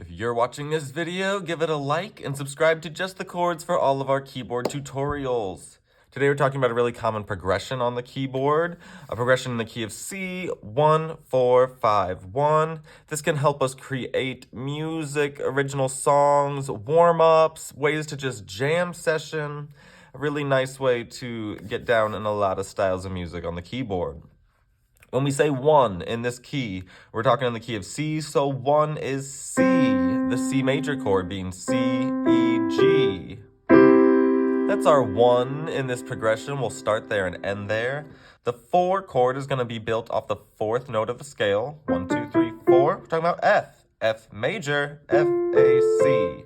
If you're watching this video, give it a like and subscribe to Just the Chords for all of our keyboard tutorials. Today we're talking about a really common progression on the keyboard, a progression in the key of C, 1, 4, 5, 1. This can help us create music, original songs, warm-ups, ways to just jam session. A really nice way to get down in a lot of styles of music on the keyboard. When we say 1 in this key, we're talking in the key of C, so 1 is C, the C major chord being C, E, G. That's our 1 in this progression. We'll start there and end there. The 4 chord is going to be built off the 4th note of the scale. 1, 2, 3, 4. We're talking about F. F major, F, A, C.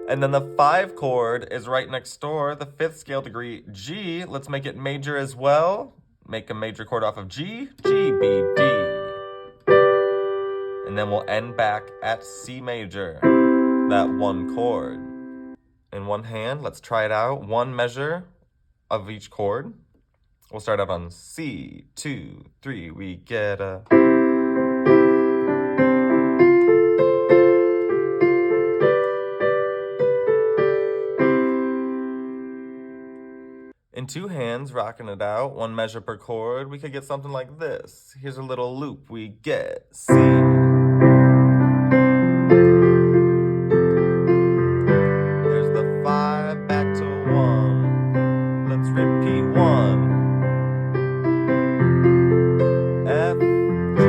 And then the 5 chord is right next door, the 5th scale degree G. Let's make it major as well. Make a major chord off of G, G, B, D. And then we'll end back at C major, that 1 chord. In one hand, let's try it out. 1 measure of each chord. We'll start out on C, 2, 3, we get a... In 2 hands, rocking it out, 1 measure per chord, we could get something like this. Here's a little loop. We get C. There's the 5, back to 1. Let's repeat 1. F, G.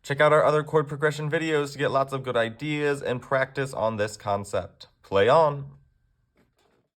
Check out our other chord progression videos to get lots of good ideas and practice on this concept. Play on!